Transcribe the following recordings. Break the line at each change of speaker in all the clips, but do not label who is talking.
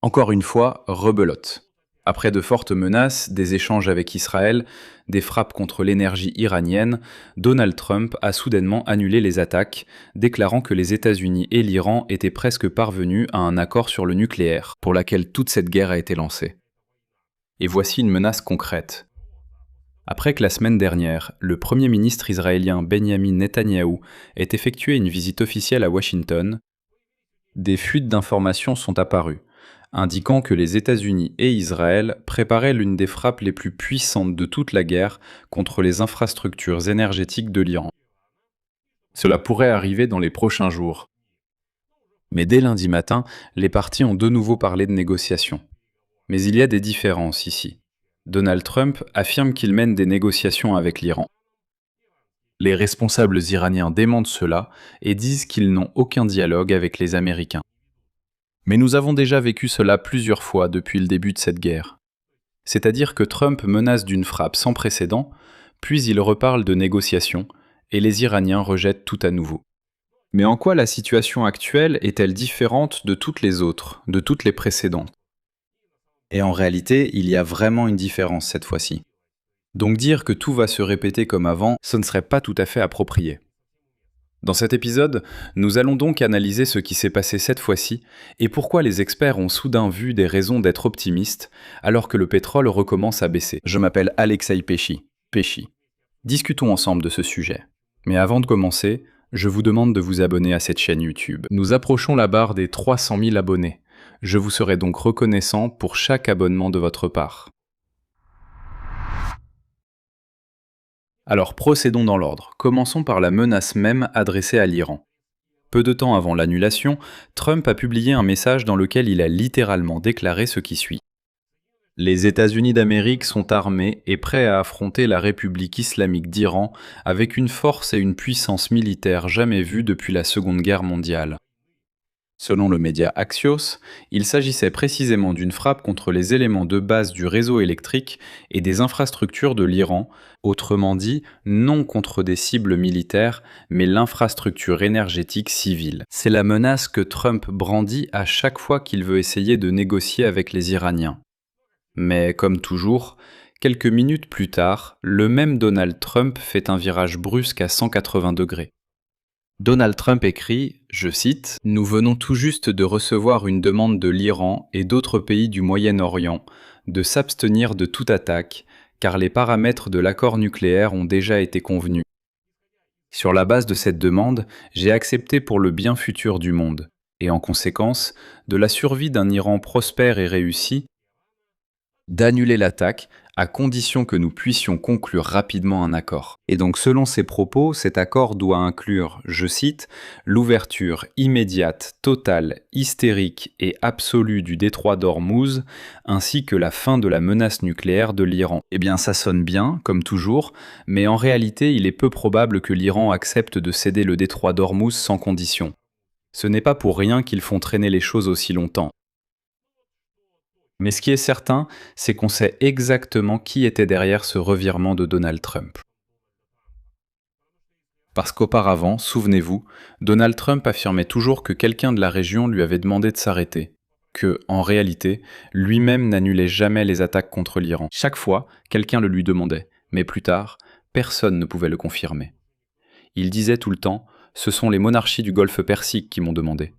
Encore une fois, rebelote. Après de fortes menaces, des échanges avec Israël, des frappes contre l'énergie iranienne, Donald Trump a soudainement annulé les attaques, déclarant que les États-Unis et l'Iran étaient presque parvenus à un accord sur le nucléaire, pour laquelle toute cette guerre a été lancée. Et voici une menace concrète. Après que la semaine dernière, le Premier ministre israélien Benjamin Netanyahou ait effectué une visite officielle à Washington, des fuites d'informations sont apparues, indiquant que les États-Unis et Israël préparaient l'une des frappes les plus puissantes de toute la guerre contre les infrastructures énergétiques de l'Iran. Cela pourrait arriver dans les prochains jours. Mais dès lundi matin, les parties ont de nouveau parlé de négociations. Mais il y a des différences ici. Donald Trump affirme qu'il mène des négociations avec l'Iran. Les responsables iraniens démentent cela et disent qu'ils n'ont aucun dialogue avec les Américains. Mais nous avons déjà vécu cela plusieurs fois depuis le début de cette guerre. C'est-à-dire que Trump menace d'une frappe sans précédent, puis il reparle de négociations, et les Iraniens rejettent tout à nouveau. Mais en quoi la situation actuelle est-elle différente de toutes les autres, de toutes les précédentes ? Et en réalité, il y a vraiment une différence cette fois-ci. Donc dire que tout va se répéter comme avant, ce ne serait pas tout à fait approprié. Dans cet épisode, nous allons donc analyser ce qui s'est passé cette fois-ci et pourquoi les experts ont soudain vu des raisons d'être optimistes alors que le pétrole recommence à baisser. Je m'appelle Alexei Pesci. Discutons ensemble de ce sujet. Mais avant de commencer, je vous demande de vous abonner à cette chaîne YouTube. Nous approchons la barre des 300 000 abonnés. Je vous serai donc reconnaissant pour chaque abonnement de votre part. Alors procédons dans l'ordre. Commençons par la menace même adressée à l'Iran. Peu de temps avant l'annulation, Trump a publié un message dans lequel il a littéralement déclaré ce qui suit. Les États-Unis d'Amérique sont armés et prêts à affronter la République islamique d'Iran avec une force et une puissance militaire jamais vues depuis la Seconde Guerre mondiale. Selon le média Axios, il s'agissait précisément d'une frappe contre les éléments de base du réseau électrique et des infrastructures de l'Iran, autrement dit, non contre des cibles militaires, mais l'infrastructure énergétique civile. C'est la menace que Trump brandit à chaque fois qu'il veut essayer de négocier avec les Iraniens. Mais comme toujours, quelques minutes plus tard, le même Donald Trump fait un virage brusque à 180 degrés. Donald Trump écrit, je cite, « Nous venons tout juste de recevoir une demande de l'Iran et d'autres pays du Moyen-Orient de s'abstenir de toute attaque, car les paramètres de l'accord nucléaire ont déjà été convenus. Sur la base de cette demande, j'ai accepté pour le bien futur du monde, et en conséquence, de la survie d'un Iran prospère et réussi, d'annuler l'attaque à condition que nous puissions conclure rapidement un accord. » Et donc selon ces propos, cet accord doit inclure, je cite, « l'ouverture immédiate, totale, hystérique et absolue du détroit d'Ormuz, ainsi que la fin de la menace nucléaire de l'Iran. » Eh bien ça sonne bien, comme toujours, mais en réalité il est peu probable que l'Iran accepte de céder le détroit d'Ormuz sans condition. Ce n'est pas pour rien qu'ils font traîner les choses aussi longtemps. Mais ce qui est certain, c'est qu'on sait exactement qui était derrière ce revirement de Donald Trump. Parce qu'auparavant, souvenez-vous, Donald Trump affirmait toujours que quelqu'un de la région lui avait demandé de s'arrêter, que, en réalité, lui-même n'annulait jamais les attaques contre l'Iran. Chaque fois, quelqu'un le lui demandait, mais plus tard, personne ne pouvait le confirmer. Il disait tout le temps « ce sont les monarchies du Golfe Persique qui m'ont demandé ».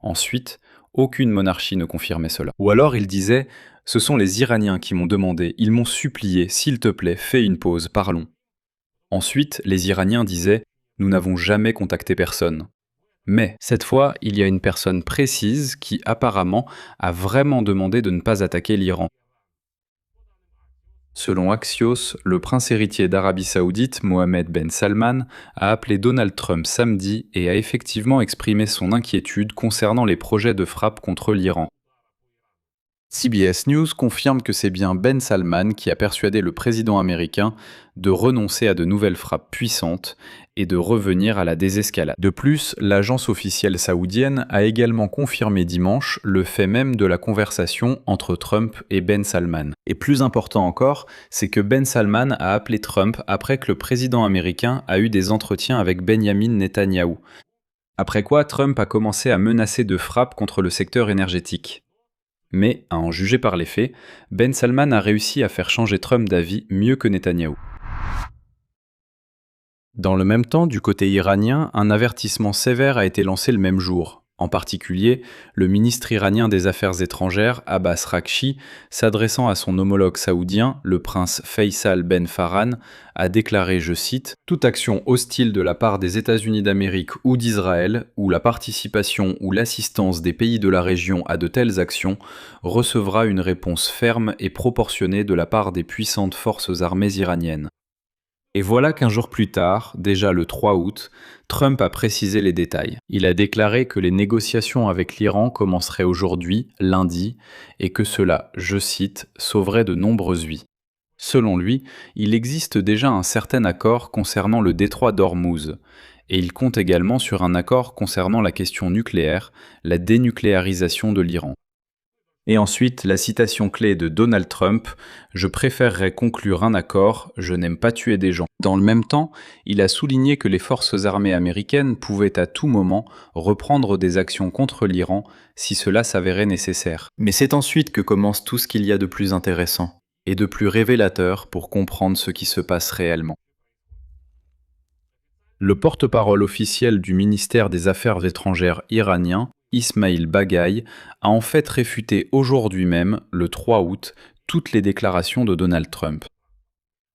Ensuite, aucune monarchie ne confirmait cela. Ou alors il disait « ce sont les Iraniens qui m'ont demandé, ils m'ont supplié, s'il te plaît, fais une pause, parlons ». Ensuite, les Iraniens disaient « nous n'avons jamais contacté personne ». Mais, cette fois, il y a une personne précise qui, apparemment, a vraiment demandé de ne pas attaquer l'Iran. Selon Axios, le prince héritier d'Arabie Saoudite, Mohammed Ben Salman, a appelé Donald Trump samedi et a effectivement exprimé son inquiétude concernant les projets de frappe contre l'Iran. CBS News confirme que c'est bien Ben Salman qui a persuadé le président américain de renoncer à de nouvelles frappes puissantes et de revenir à la désescalade. De plus, l'agence officielle saoudienne a également confirmé dimanche le fait même de la conversation entre Trump et Ben Salman. Et plus important encore, c'est que Ben Salman a appelé Trump après que le président américain a eu des entretiens avec Benjamin Netanyahou. Après quoi, Trump a commencé à menacer de frappes contre le secteur énergétique. Mais, à en juger par les faits, Ben Salman a réussi à faire changer Trump d'avis mieux que Netanyahou. Dans le même temps, du côté iranien, un avertissement sévère a été lancé le même jour. En particulier, le ministre iranien des Affaires étrangères, Abbas Rakchi, s'adressant à son homologue saoudien, le prince Faisal Ben Farhan, a déclaré, je cite, « Toute action hostile de la part des États-Unis d'Amérique ou d'Israël, ou la participation ou l'assistance des pays de la région à de telles actions, recevra une réponse ferme et proportionnée de la part des puissantes forces armées iraniennes. » Et voilà qu'un jour plus tard, déjà le 3 août, Trump a précisé les détails. Il a déclaré que les négociations avec l'Iran commenceraient aujourd'hui, lundi, et que cela, je cite, sauverait de nombreuses vies. Selon lui, il existe déjà un certain accord concernant le détroit d'Ormuz, et il compte également sur un accord concernant la question nucléaire, la dénucléarisation de l'Iran. Et ensuite, la citation clé de Donald Trump, « Je préférerais conclure un accord, je n'aime pas tuer des gens ». Dans le même temps, il a souligné que les forces armées américaines pouvaient à tout moment reprendre des actions contre l'Iran si cela s'avérait nécessaire. Mais c'est ensuite que commence tout ce qu'il y a de plus intéressant et de plus révélateur pour comprendre ce qui se passe réellement. Le porte-parole officiel du ministère des Affaires étrangères iranien, Ismail Baghaei, a en fait réfuté aujourd'hui même, le 3 août, toutes les déclarations de Donald Trump.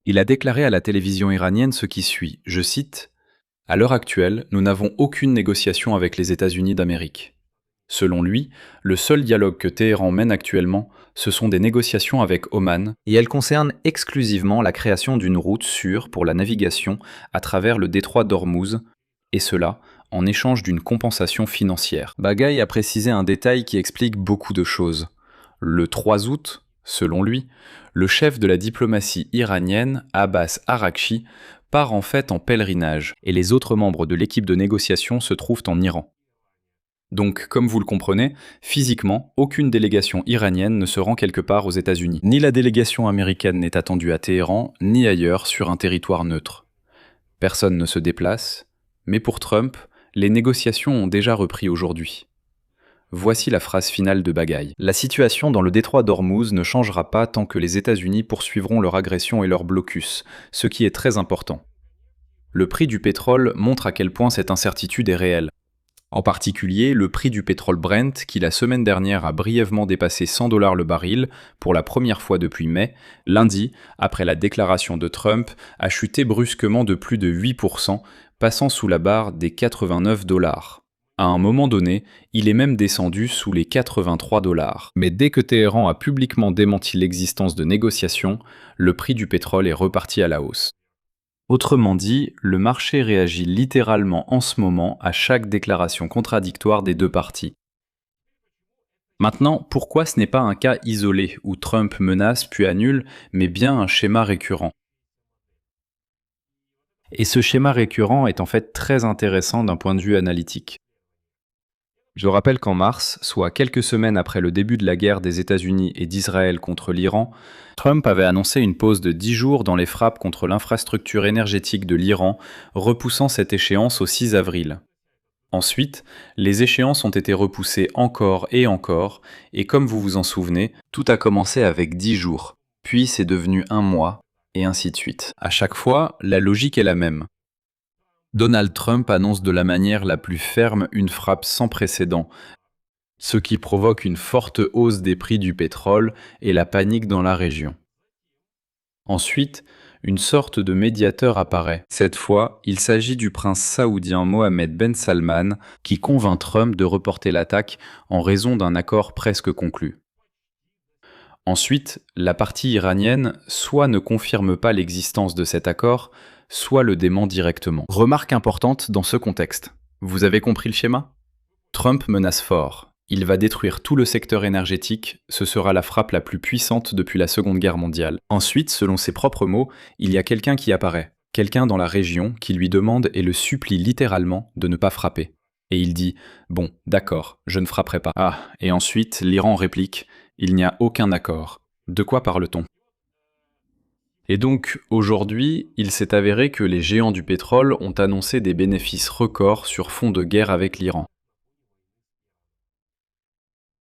Il a déclaré à la télévision iranienne ce qui suit, je cite, « À l'heure actuelle, nous n'avons aucune négociation avec les États-Unis d'Amérique. » Selon lui, le seul dialogue que Téhéran mène actuellement, ce sont des négociations avec Oman, et elles concernent exclusivement la création d'une route sûre pour la navigation à travers le détroit d'Ormuz, et cela en échange d'une compensation financière. Baghaei a précisé un détail qui explique beaucoup de choses. Le 3 août, selon lui, le chef de la diplomatie iranienne, Abbas Araghchi, part en fait en pèlerinage, et les autres membres de l'équipe de négociation se trouvent en Iran. Donc, comme vous le comprenez, physiquement, aucune délégation iranienne ne se rend quelque part aux États-Unis. Ni la délégation américaine n'est attendue à Téhéran, ni ailleurs sur un territoire neutre. Personne ne se déplace, mais pour Trump, les négociations ont déjà repris aujourd'hui. Voici la phrase finale de Baghaei. « La situation dans le détroit d'Ormuz ne changera pas tant que les États-Unis poursuivront leur agression et leur blocus, ce qui est très important. Le prix du pétrole montre à quel point cette incertitude est réelle. En particulier, le prix du pétrole Brent, qui la semaine dernière a brièvement dépassé $100 le baril, pour la première fois depuis mai, lundi, après la déclaration de Trump, a chuté brusquement de plus de 8%, passant sous la barre des $89. À un moment donné, il est même descendu sous les $83. Mais dès que Téhéran a publiquement démenti l'existence de négociations, le prix du pétrole est reparti à la hausse. Autrement dit, le marché réagit littéralement en ce moment à chaque déclaration contradictoire des deux parties. Maintenant, pourquoi ce n'est pas un cas isolé où Trump menace puis annule, mais bien un schéma récurrent? Et ce schéma récurrent est en fait très intéressant d'un point de vue analytique. Je rappelle qu'en mars, soit quelques semaines après le début de la guerre des États-Unis et d'Israël contre l'Iran, Trump avait annoncé une pause de 10 jours dans les frappes contre l'infrastructure énergétique de l'Iran, repoussant cette échéance au 6 avril. Ensuite, les échéances ont été repoussées encore, et comme vous vous en souvenez, tout a commencé avec 10 jours, puis c'est devenu 1 mois, et ainsi de suite. À chaque fois, la logique est la même. Donald Trump annonce de la manière la plus ferme une frappe sans précédent, ce qui provoque une forte hausse des prix du pétrole et la panique dans la région. Ensuite, une sorte de médiateur apparaît. Cette fois, il s'agit du prince saoudien Mohammed Ben Salman qui convainc Trump de reporter l'attaque en raison d'un accord presque conclu. Ensuite, la partie iranienne soit ne confirme pas l'existence de cet accord, soit le dément directement. Remarque importante dans ce contexte. Vous avez compris le schéma? Trump menace fort. Il va détruire tout le secteur énergétique, ce sera la frappe la plus puissante depuis la Seconde Guerre mondiale. Ensuite, selon ses propres mots, il y a quelqu'un qui apparaît, quelqu'un dans la région qui lui demande et le supplie littéralement de ne pas frapper. Et il dit « Bon, d'accord, je ne frapperai pas ». Ah, et ensuite, l'Iran réplique « Il n'y a aucun accord. De quoi parle-t-on » Et donc, aujourd'hui, il s'est avéré que les géants du pétrole ont annoncé des bénéfices records sur fond de guerre avec l'Iran.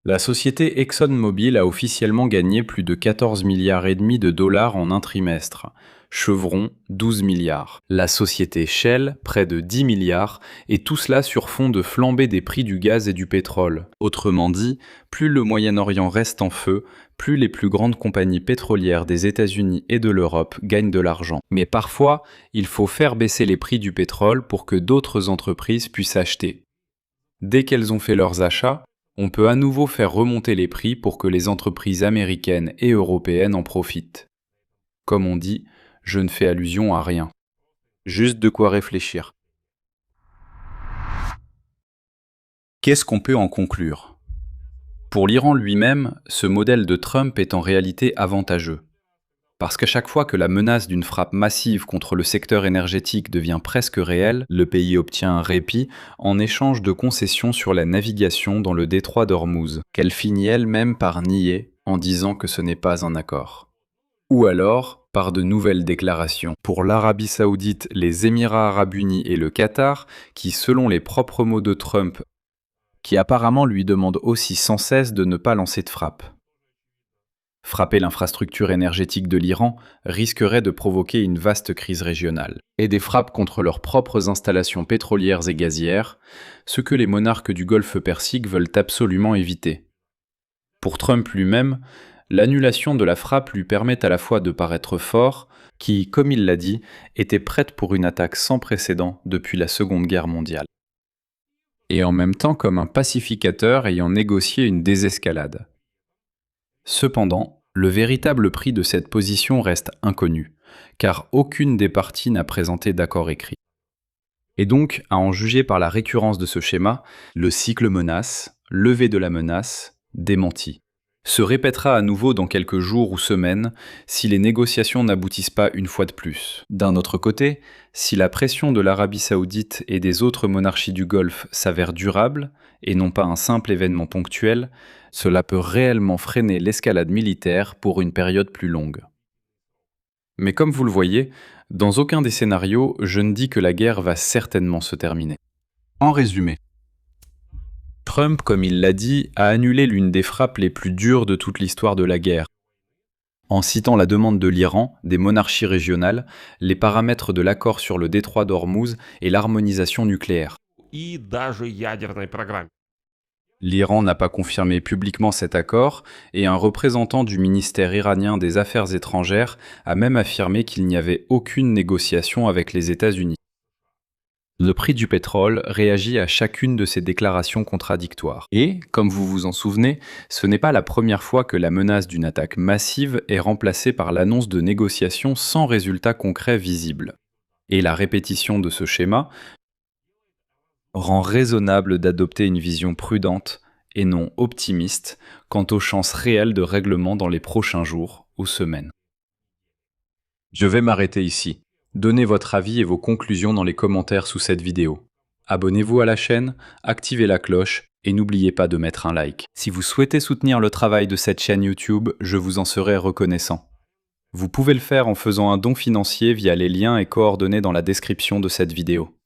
La société ExxonMobil a officiellement gagné plus de 14 milliards et demi de dollars en un trimestre. Chevron, 12 milliards. La société Shell, près de 10 milliards, et tout cela sur fond de flambée des prix du gaz et du pétrole. Autrement dit, plus le Moyen-Orient reste en feu, plus les plus grandes compagnies pétrolières des États-Unis et de l'Europe gagnent de l'argent. Mais parfois, il faut faire baisser les prix du pétrole pour que d'autres entreprises puissent acheter. Dès qu'elles ont fait leurs achats, on peut à nouveau faire remonter les prix pour que les entreprises américaines et européennes en profitent. Comme on dit, je ne fais allusion à rien. Juste de quoi réfléchir. Qu'est-ce qu'on peut en conclure ? Pour l'Iran lui-même, ce modèle de Trump est en réalité avantageux. Parce qu'à chaque fois que la menace d'une frappe massive contre le secteur énergétique devient presque réelle, le pays obtient un répit en échange de concessions sur la navigation dans le détroit d'Ormuz, qu'elle finit elle-même par nier en disant que ce n'est pas un accord. Ou alors par de nouvelles déclarations. Pour l'Arabie Saoudite, les Émirats Arabes Unis et le Qatar, qui selon les propres mots de Trump, qui apparemment lui demandent aussi sans cesse de ne pas lancer de frappe. Frapper l'infrastructure énergétique de l'Iran risquerait de provoquer une vaste crise régionale, et des frappes contre leurs propres installations pétrolières et gazières, ce que les monarques du Golfe Persique veulent absolument éviter. Pour Trump lui-même, l'annulation de la frappe lui permet à la fois de paraître fort, qui, comme il l'a dit, était prête pour une attaque sans précédent depuis la Seconde Guerre mondiale, et en même temps comme un pacificateur ayant négocié une désescalade. Cependant, le véritable prix de cette position reste inconnu, car aucune des parties n'a présenté d'accord écrit. Et donc, à en juger par la récurrence de ce schéma, le cycle menace, levée de la menace, démenti, se répétera à nouveau dans quelques jours ou semaines si les négociations n'aboutissent pas une fois de plus. D'un autre côté, si la pression de l'Arabie Saoudite et des autres monarchies du Golfe s'avère durable, et non pas un simple événement ponctuel, cela peut réellement freiner l'escalade militaire pour une période plus longue. Mais comme vous le voyez, dans aucun des scénarios, je ne dis que la guerre va certainement se terminer. En résumé, Trump, comme il l'a dit, a annulé l'une des frappes les plus dures de toute l'histoire de la guerre. En citant la demande de l'Iran, des monarchies régionales, les paramètres de l'accord sur le détroit d'Ormuz et l'harmonisation nucléaire. L'Iran n'a pas confirmé publiquement cet accord et un représentant du ministère iranien des Affaires étrangères a même affirmé qu'il n'y avait aucune négociation avec les États-Unis. Le prix du pétrole réagit à chacune de ces déclarations contradictoires. Et, comme vous vous en souvenez, ce n'est pas la première fois que la menace d'une attaque massive est remplacée par l'annonce de négociations sans résultat concret visible. Et la répétition de ce schéma rend raisonnable d'adopter une vision prudente et non optimiste quant aux chances réelles de règlement dans les prochains jours ou semaines. Je vais m'arrêter ici. Donnez votre avis et vos conclusions dans les commentaires sous cette vidéo. Abonnez-vous à la chaîne, activez la cloche et n'oubliez pas de mettre un like. Si vous souhaitez soutenir le travail de cette chaîne YouTube, je vous en serai reconnaissant. Vous pouvez le faire en faisant un don financier via les liens et coordonnées dans la description de cette vidéo.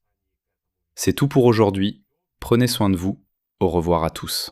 C'est tout pour aujourd'hui, prenez soin de vous, au revoir à tous.